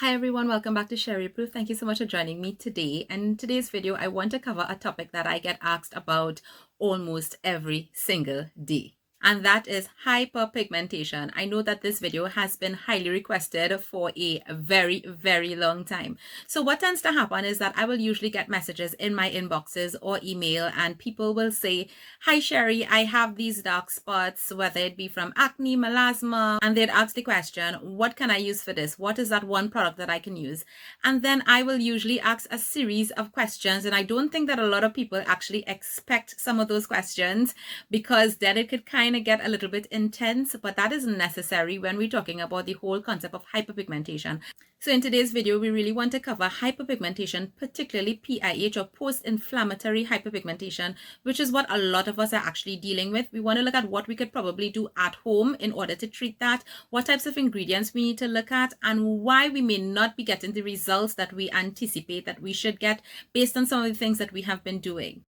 Hi everyone, welcome back to Sheri Proof. Thank you so much for joining me today. And in today's video, I want to cover a topic that I get asked about almost every single day. And that is hyperpigmentation. I know that this video has been highly requested for a very, very long time. So what tends to happen is that I will usually get messages in my inboxes or email, and people will say, "Hi Sheri, I have these dark spots," whether it be from acne, melasma, and they'd ask the question, what can I use for this? What is that one product that I can use? And then I will usually ask a series of questions, and I don't think that a lot of people actually expect some of those questions, because then it could kind of get a little bit intense, but that is necessary when we're talking about the whole concept of hyperpigmentation. So in today's video, we really want to cover hyperpigmentation, particularly PIH or post-inflammatory hyperpigmentation, which is what a lot of us are actually dealing with. We want to look at what we could probably do at home in order to treat that, what types of ingredients we need to look at, and why we may not be getting the results that we anticipate that we should get based on some of the things that we have been doing.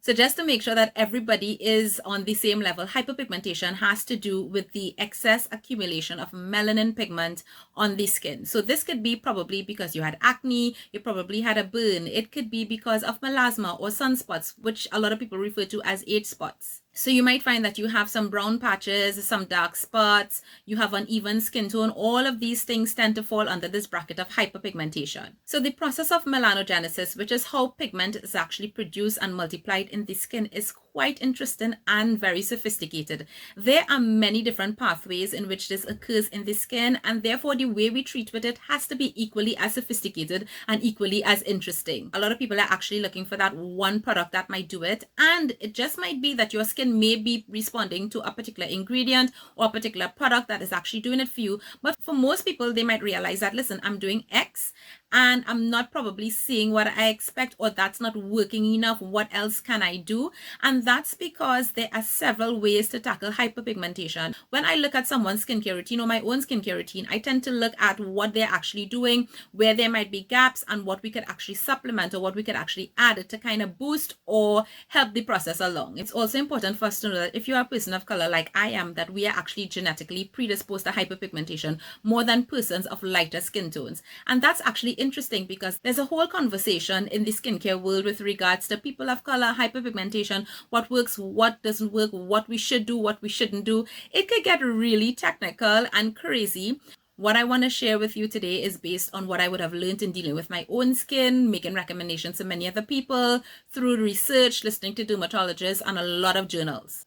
So just to make sure that everybody is on the same level, hyperpigmentation has to do with the excess accumulation of melanin pigment on the skin. So this could be probably because you had acne, you probably had a burn. It could be because of melasma or sunspots, which a lot of people refer to as age spots. So you might find that you have some brown patches, some dark spots, you have uneven skin tone. All of these things tend to fall under this bracket of hyperpigmentation. So the process of melanogenesis, which is how pigment is actually produced and multiplied in the skin, is quite interesting and very sophisticated. There are many different pathways in which this occurs in the skin, and therefore the way we treat with it has to be equally as sophisticated and equally as interesting. A lot of people are actually looking for that one product that might do it, and it just might be that your skin may be responding to a particular ingredient or a particular product that is actually doing it for you. But for most people, they might realize that, listen, I'm doing X and I'm not probably seeing what I expect, or that's not working enough. What else can I do? And that's because there are several ways to tackle hyperpigmentation. When I look at someone's skincare routine or my own skincare routine, I tend to look at what they're actually doing, where there might be gaps, and what we could actually supplement or what we could actually add to kind of boost or help the process along. It's also important for us to know that if you are a person of color like I am, that we are actually genetically predisposed to hyperpigmentation more than persons of lighter skin tones. And that's actually interesting because there's a whole conversation in the skincare world with regards to people of color, hyperpigmentation, what works, what doesn't work, what we should do, what we shouldn't do. It could get really technical and crazy. What I want to share with you today is based on what I would have learned in dealing with my own skin, making recommendations to many other people, through research, listening to dermatologists, and a lot of journals.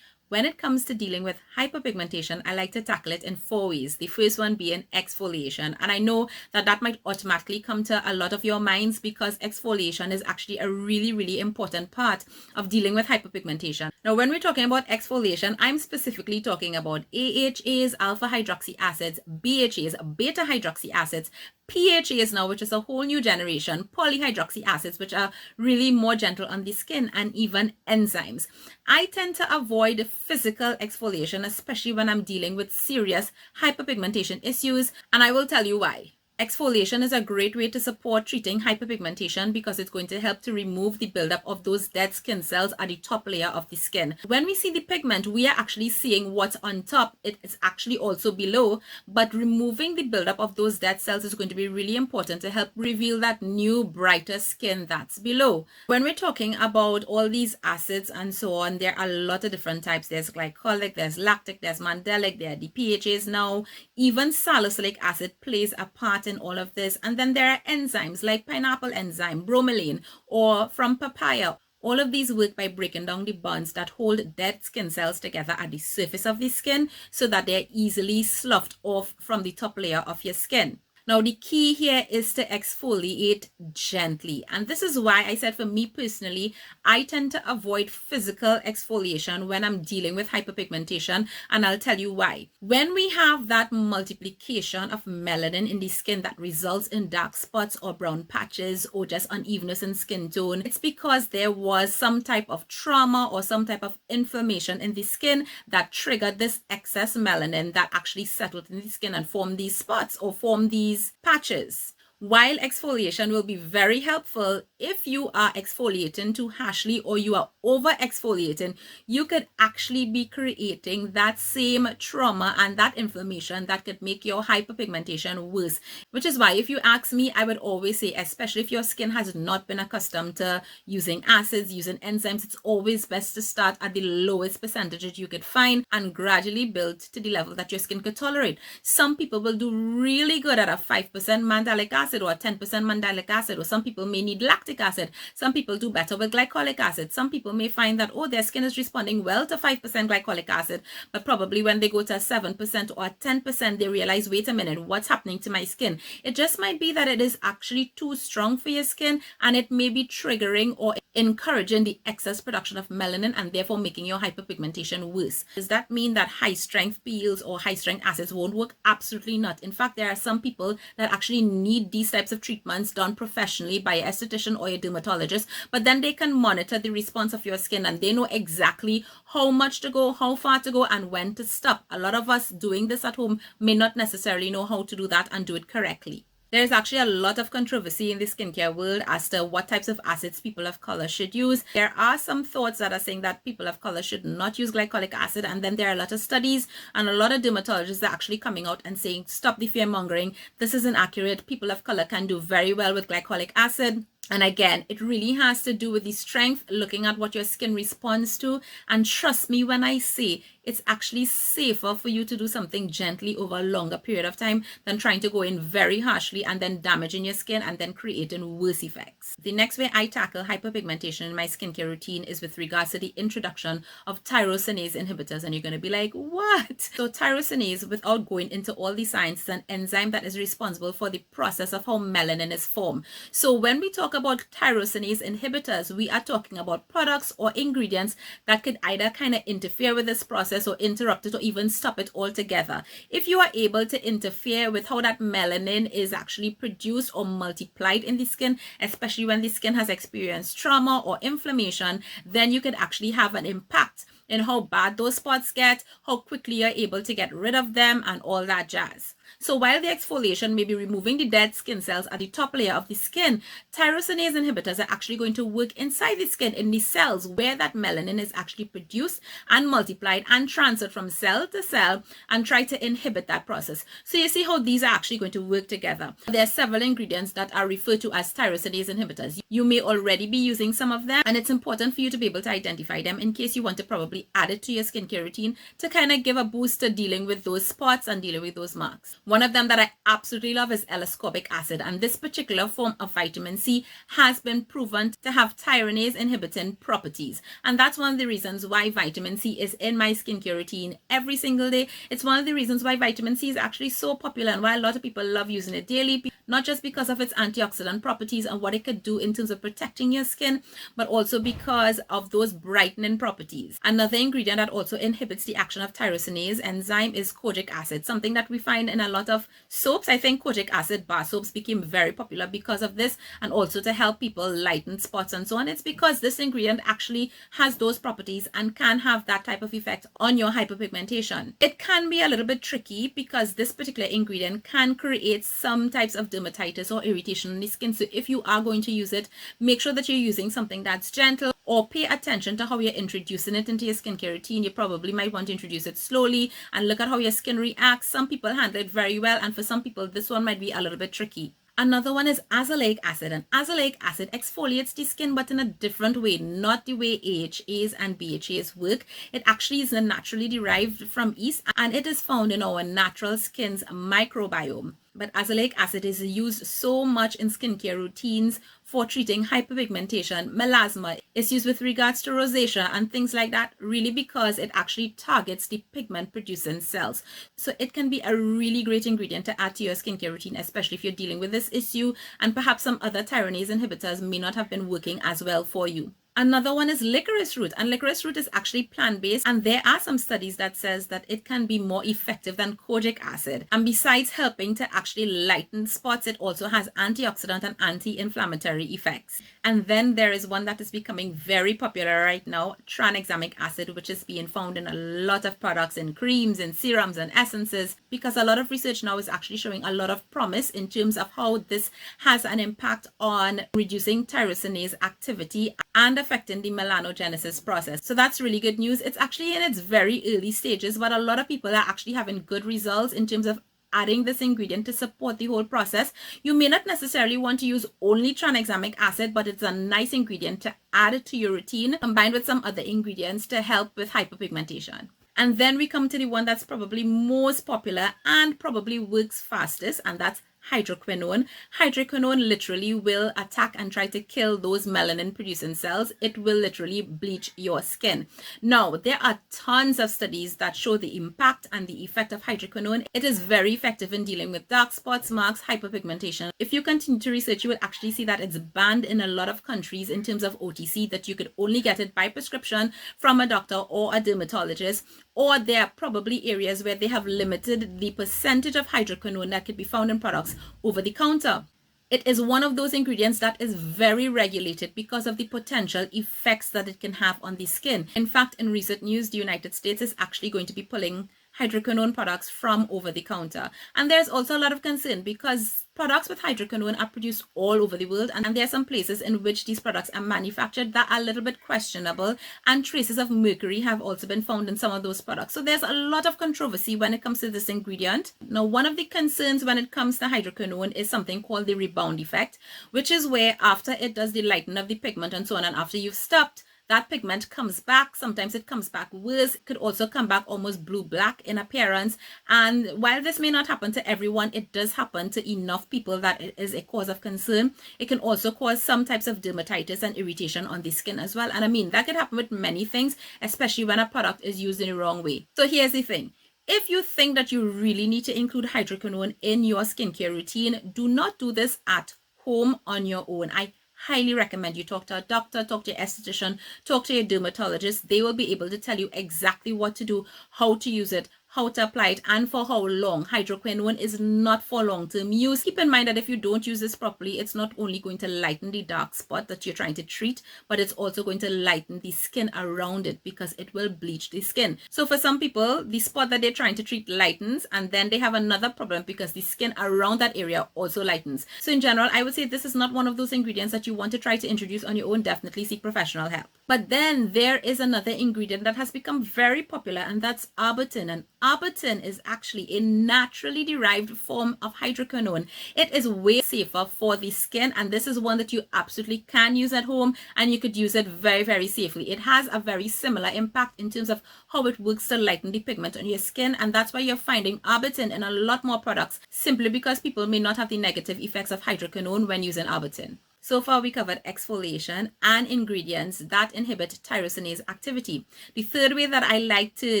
When it comes to dealing with hyperpigmentation, I like to tackle it in 4 ways. The first one being exfoliation. And I know that that might automatically come to a lot of your minds because exfoliation is actually a really, really important part of dealing with hyperpigmentation. Now, when we're talking about exfoliation, I'm specifically talking about AHAs, alpha hydroxy acids, BHAs, beta hydroxy acids, PHAs now, which is a whole new generation, polyhydroxy acids, which are really more gentle on the skin, and even enzymes. I tend to avoid physical exfoliation, especially when I'm dealing with serious hyperpigmentation issues, and I will tell you why. Exfoliation is a great way to support treating hyperpigmentation because it's going to help to remove the buildup of those dead skin cells at the top layer of the skin. When we see the pigment, we are actually seeing what's on top. It is actually also below, but removing the buildup of those dead cells is going to be really important to help reveal that new, brighter skin that's below. When we're talking about all these acids and so on, there are a lot of different types. There's glycolic, there's lactic, there's mandelic, there are the PHAs now. Even salicylic acid plays a part in all of this. And then there are enzymes like pineapple enzyme, bromelain, or from papaya. All of these work by breaking down the bonds that hold dead skin cells together at the surface of the skin so that they're easily sloughed off from the top layer of your skin. Now, the key here is to exfoliate gently. And this is why I said, for me personally, I tend to avoid physical exfoliation when I'm dealing with hyperpigmentation. And I'll tell you why. When we have that multiplication of melanin in the skin that results in dark spots or brown patches or just unevenness in skin tone, it's because there was some type of trauma or some type of inflammation in the skin that triggered this excess melanin that actually settled in the skin and formed these spots or formed these patches. While exfoliation will be very helpful if you are exfoliating too harshly or you are over exfoliating, you could actually be creating that same trauma and that inflammation that could make your hyperpigmentation worse. Which is why, if you ask me, I would always say, especially if your skin has not been accustomed to using acids, using enzymes, it's always best to start at the lowest percentages you could find and gradually build to the level that your skin could tolerate. Some people will do really good at a 5% mandelic acid or a 10% mandelic acid, or some people may need lactic acid. Some people do better with glycolic acid. Some people may find that, oh, their skin is responding well to 5% glycolic acid, but probably when they go to a 7% or a 10%, they realize, wait a minute, what's happening to my skin? It just might be that it is actually too strong for your skin, and it may be triggering or encouraging the excess production of melanin and therefore making your hyperpigmentation worse. Does that mean that high strength peels or high strength acids won't work? Absolutely not. In fact, there are some people that actually need these types of treatments done professionally by an esthetician or a dermatologist, but then they can monitor the response of your skin and they know exactly how much to go, how far to go, and when to stop. A lot of us doing this at home may not necessarily know how to do that and do it correctly. There's actually a lot of controversy in the skincare world as to what types of acids people of color should use. There are some thoughts that are saying that people of color should not use glycolic acid, and then there are a lot of studies and a lot of dermatologists are actually coming out and saying, stop the fear mongering. This is inaccurate. People of color can do very well with glycolic acid. And again, it really has to do with the strength, looking at what your skin responds to. And trust me when I say it's actually safer for you to do something gently over a longer period of time than trying to go in very harshly and then damaging your skin and then creating worse effects. The next way I tackle hyperpigmentation in my skincare routine is with regards to the introduction of tyrosinase inhibitors. And you're going to be like, what? So tyrosinase, without going into all the science, is an enzyme that is responsible for the process of how melanin is formed. So when we talk about tyrosinase inhibitors, we are talking about products or ingredients that could either kind of interfere with this process or interrupt it or even stop it altogether. If you are able to interfere with how that melanin is actually produced or multiplied in the skin, especially when the skin has experienced trauma or inflammation, then you could actually have an impact in how bad those spots get, how quickly you're able to get rid of them, and all that jazz. So while the exfoliation may be removing the dead skin cells at the top layer of the skin, tyrosinase inhibitors are actually going to work inside the skin in the cells where that melanin is actually produced and multiplied and transferred from cell to cell and try to inhibit that process. So you see how these are actually going to work together. There are several ingredients that are referred to as tyrosinase inhibitors. You may already be using some of them, and it's important for you to be able to identify them in case you want to probably add it to your skincare routine to kind of give a boost to dealing with those spots and dealing with those marks. One of them that I absolutely love is L-ascorbic acid, and this particular form of vitamin C has been proven to have tyronase inhibiting properties, and that's one of the reasons why vitamin C is in my skincare routine every single day. It's one of the reasons why vitamin C is actually so popular and why a lot of people love using it daily, not just because of its antioxidant properties and what it could do in terms of protecting your skin, but also because of those brightening properties. Another ingredient that also inhibits the action of tyrosinase enzyme is kojic acid, something that we find in a lot of soaps. I think kojic acid bar soaps became very popular because of this, and also to help people lighten spots and so on. It's because this ingredient actually has those properties and can have that type of effect on your hyperpigmentation. It can be a little bit tricky because this particular ingredient can create some types of dermatitis or irritation in the skin. So if you are going to use it, make sure that you're using something that's gentle, or pay attention to how you're introducing it into your skincare routine. You probably might want to introduce it slowly and look at how your skin reacts. Some people handle it very well, and for some people this one might be a little bit tricky. Another one is azelaic acid, and azelaic acid exfoliates the skin but in a different way, not the way AHAs and BHAs work. It actually is naturally derived from yeast, and it is found in our natural skin's microbiome. But azelaic acid is used so much in skincare routines for treating hyperpigmentation, melasma. It's used with regards to rosacea and things like that, really because it actually targets the pigment producing cells. So it can be a really great ingredient to add to your skincare routine, especially if you're dealing with this issue and perhaps some other tyrosinase inhibitors may not have been working as well for you. Another one is licorice root, and licorice root is actually plant-based, and there are some studies that says that it can be more effective than kojic acid. And besides helping to actually lighten spots, it also has antioxidant and anti-inflammatory effects. And then there is one that is becoming very popular right now, tranexamic acid, which is being found in a lot of products, in creams and serums and essences, because a lot of research now is actually showing a lot of promise in terms of how this has an impact on reducing tyrosinase activity and affecting the melanogenesis process. So that's really good news. It's actually in its very early stages, but a lot of people are actually having good results in terms of adding this ingredient to support the whole process. You may not necessarily want to use only tranexamic acid, but it's a nice ingredient to add to your routine, combined with some other ingredients to help with hyperpigmentation. And then we come to the one that's probably most popular and probably works fastest, and that's hydroquinone. Hydroquinone literally will attack and try to kill those melanin producing cells. It will literally bleach your skin. Now, there are tons of studies that show the impact and the effect of hydroquinone. It is very effective in dealing with dark spots, marks, hyperpigmentation. If you continue to research, you will actually see that it's banned in a lot of countries in terms of OTC, that you could only get it by prescription from a doctor or a dermatologist, or there are probably areas where they have limited the percentage of hydroquinone that could be found in products over the counter. It is one of those ingredients that is very regulated because of the potential effects that it can have on the skin. In fact, in recent news, the United States is actually going to be pulling hydroquinone products from over the counter. And there's also a lot of concern because products with hydroquinone are produced all over the world, and there are some places in which these products are manufactured that are a little bit questionable, and traces of mercury have also been found in some of those products. So there's a lot of controversy when it comes to this ingredient. Now, one of the concerns when it comes to hydroquinone is something called the rebound effect, which is where after it does the lightening of the pigment and so on, and after you've stopped, that pigment comes back. Sometimes it comes back worse. It could also come back almost blue-black in appearance. And while this may not happen to everyone, it does happen to enough people that it is a cause of concern. It can also cause some types of dermatitis and irritation on the skin as well. And I mean, that could happen with many things, especially when a product is used in the wrong way. So here's the thing. If you think that you really need to include hydroquinone in your skincare routine, do not do this at home on your own. I highly recommend you talk to a doctor, talk to your esthetician, talk to your dermatologist. They will be able to tell you exactly what to do, how to use it, how to apply it, and for how long. Hydroquinone is not for long-term use. Keep in mind that if you don't use this properly, it's not only going to lighten the dark spot that you're trying to treat, but it's also going to lighten the skin around it because it will bleach the skin. So for some people, the spot that they're trying to treat lightens, and then they have another problem because the skin around that area also lightens. So in general, I would say this is not one of those ingredients that you want to try to introduce on your own. Definitely seek professional help. But then there is another ingredient that has become very popular, and that's albatin. And albatin is actually a naturally derived form of hydroquinone. It is way safer for the skin, and this is one that you absolutely can use at home, and you could use it very, very safely. It has a very similar impact in terms of how it works to lighten the pigment on your skin, and that's why you're finding albatin in a lot more products, simply because people may not have the negative effects of hydroquinone when using albatin. So far, we covered exfoliation and ingredients that inhibit tyrosinase activity. The third way that I like to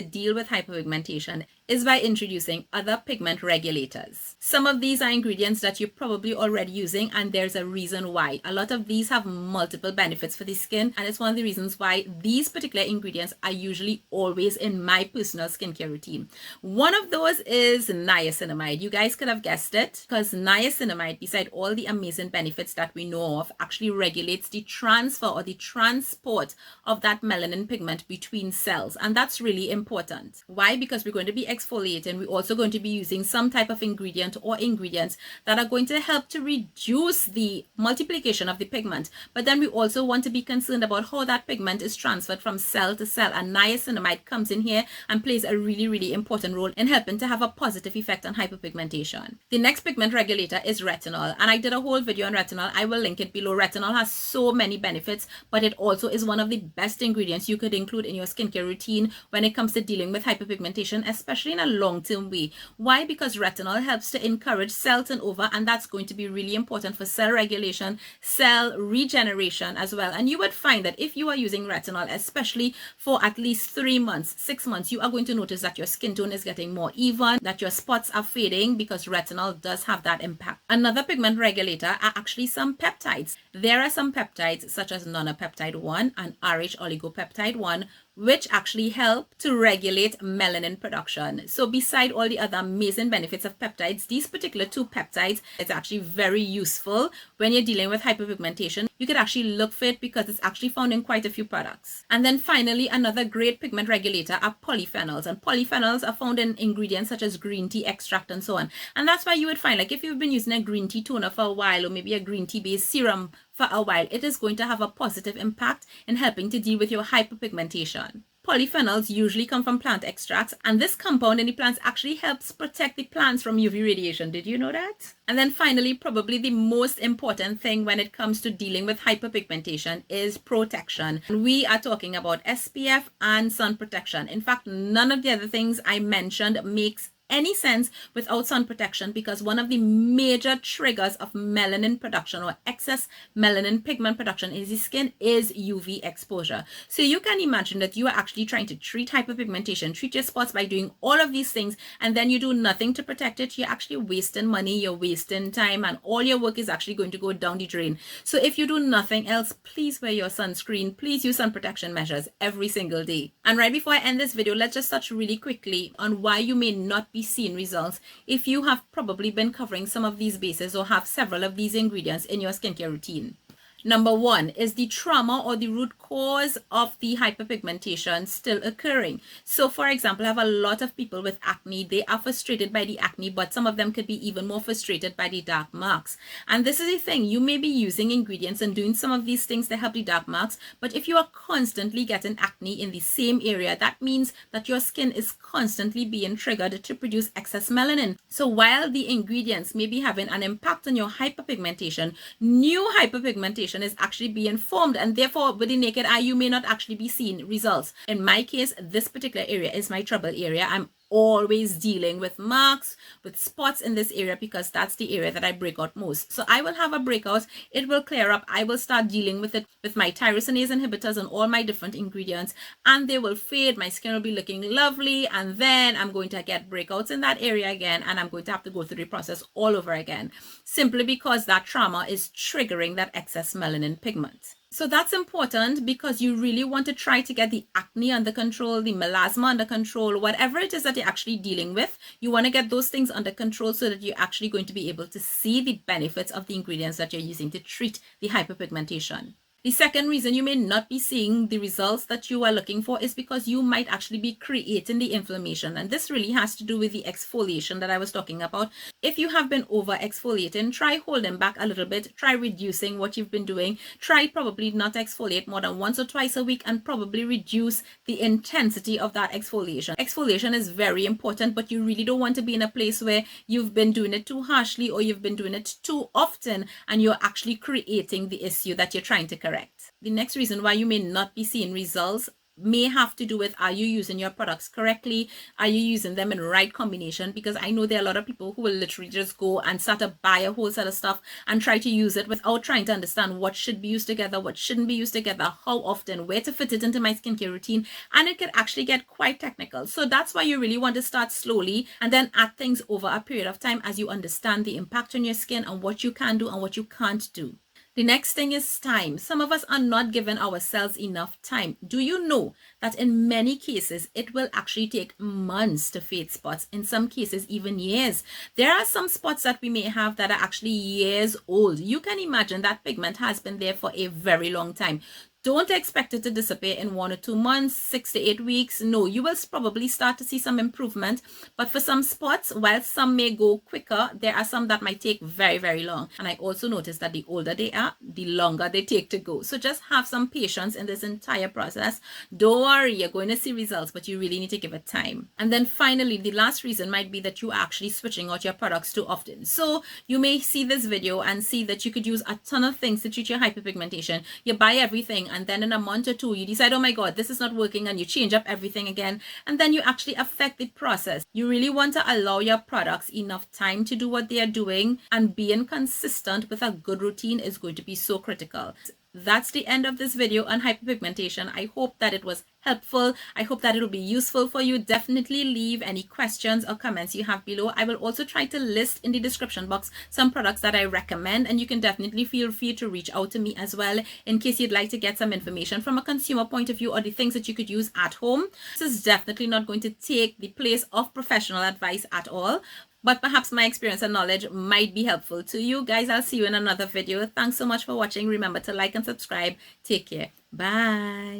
deal with hyperpigmentation is by introducing other pigment regulators. Some of these are ingredients that you're probably already using, and there's a reason why. A lot of these have multiple benefits for the skin, and it's one of the reasons why these particular ingredients are usually always in my personal skincare routine. One of those is niacinamide. You guys could have guessed it, because niacinamide, beside all the amazing benefits that we know of, actually regulates the transfer or the transport of that melanin pigment between cells, and that's really important. Why? Because we're going to be exfoliating. We're also going to be using some type of ingredient or ingredients that are going to help to reduce the multiplication of the pigment, but then we also want to be concerned about how that pigment is transferred from cell to cell, and niacinamide comes in here and plays a really, really important role in helping to have a positive effect on hyperpigmentation. The next pigment regulator is retinol, and I did a whole video on retinol. I will link it below. Retinol has so many benefits, but it also is one of the best ingredients you could include in your skincare routine when it comes to dealing with hyperpigmentation, especially especially in a long-term way. Why? Because retinol helps to encourage cell turnover, and that's going to be really important for cell regulation, cell regeneration as well. And you would find that if you are using retinol, especially for at least 3 months, 6 months, you are going to notice that your skin tone is getting more even, that your spots are fading, because retinol does have that impact. Another pigment regulator are actually some peptides. There are some peptides such as nonapeptide 1 and RH oligopeptide 1, which actually help to regulate melanin production. So beside all the other amazing benefits of peptides, these particular 2 peptides is actually very useful when you're dealing with hyperpigmentation. You could actually look for it because it's actually found in quite a few products. And then finally, another great pigment regulator are polyphenols. And polyphenols are found in ingredients such as green tea extract and so on. And that's why you would find, like, if you've been using a green tea toner for a while, or maybe a green tea based serum for a while, it is going to have a positive impact in helping to deal with your hyperpigmentation. Polyphenols usually come from plant extracts, and this compound in the plants actually helps protect the plants from UV radiation. Did you know that? And then finally, probably the most important thing when it comes to dealing with hyperpigmentation is protection. And we are talking about SPF and sun protection. In fact, none of the other things I mentioned makes any sense without sun protection, because one of the major triggers of melanin production or excess melanin pigment production in the skin is UV exposure. So you can imagine that you are actually trying to treat hyperpigmentation, treat your spots by doing all of these things, and then you do nothing to protect it. You're actually wasting money, you're wasting time, and all your work is actually going to go down the drain. So if you do nothing else, please wear your sunscreen, please use sun protection measures every single day. And right before I end this video, let's just touch really quickly on why you may not be seeing results if you have probably been covering some of these bases or have several of these ingredients in your skincare routine. Number 1 is the trauma or the root cause of the hyperpigmentation still occurring. So for example, I have a lot of people with acne. They are frustrated by the acne, but some of them could be even more frustrated by the dark marks. And this is the thing, you may be using ingredients and doing some of these things to help the dark marks, but if you are constantly getting acne in the same area, that means that your skin is constantly being triggered to produce excess melanin. So while the ingredients may be having an impact on your hyperpigmentation, new hyperpigmentation is actually being formed, and therefore with the naked eye you may not actually be seeing results. In my case, this particular area is my trouble area. I'm always dealing with marks, with spots in this area, because that's the area that I break out most. So I will have a breakout, it will clear up, I will start dealing with it with my tyrosinase inhibitors and all my different ingredients, and they will fade, my skin will be looking lovely, and then I'm going to get breakouts in that area again, and I'm going to have to go through the process all over again, simply because that trauma is triggering that excess melanin pigment. So that's important, because you really want to try to get the acne under control, the melasma under control, whatever it is that you're actually dealing with. You want to get those things under control so that you're actually going to be able to see the benefits of the ingredients that you're using to treat the hyperpigmentation. The second reason you may not be seeing the results that you are looking for is because you might actually be creating the inflammation. And this really has to do with the exfoliation that I was talking about. If you have been over exfoliating, try holding back a little bit, try reducing what you've been doing, try probably not exfoliate more than once or twice a week, and probably reduce the intensity of that exfoliation. Exfoliation is very important, but you really don't want to be in a place where you've been doing it too harshly or you've been doing it too often and you're actually creating the issue that you're trying to correct. The next reason why you may not be seeing results may have to do with, are you using your products correctly? Are you using them in right combination? Because I know there are a lot of people who will literally just go and start to buy a whole set of stuff and try to use it without trying to understand what should be used together, what shouldn't be used together, how often, where to fit it into my skincare routine, and it could actually get quite technical. So that's why you really want to start slowly and then add things over a period of time as you understand the impact on your skin and what you can do and what you can't do. The next thing is time. Some of us are not giving ourselves enough time. Do you know that in many cases, it will actually take months to fade spots, in some cases even years. There are some spots that we may have that are actually years old. You can imagine that pigment has been there for a very long time. Don't expect it to disappear in 1 or 2 months, 6 to 8 weeks. No, you will probably start to see some improvement. But for some spots, while some may go quicker, there are some that might take very, very long. And I also noticed that the older they are, the longer they take to go. So just have some patience in this entire process. Don't worry, you're going to see results, but you really need to give it time. And then finally, the last reason might be that you are actually switching out your products too often. So you may see this video and see that you could use a ton of things to treat your hyperpigmentation. You buy everything and then in a month or two you decide, oh my god, this is not working, and you change up everything again, and then you actually affect the process. You really want to allow your products enough time to do what they are doing, and being consistent with a good routine is going to be so critical. That's the end of this video on hyperpigmentation. I hope that it was helpful. I hope that it will be useful for you. Definitely leave any questions or comments you have below. I will also try to list in the description box some products that I recommend, and you can definitely feel free to reach out to me as well in case you'd like to get some information from a consumer point of view, or the things that you could use at home. This is definitely not going to take the place of professional advice at all, but perhaps my experience and knowledge might be helpful to you guys. I'll see you in another video. Thanks so much for watching. Remember to like and subscribe. Take care. Bye.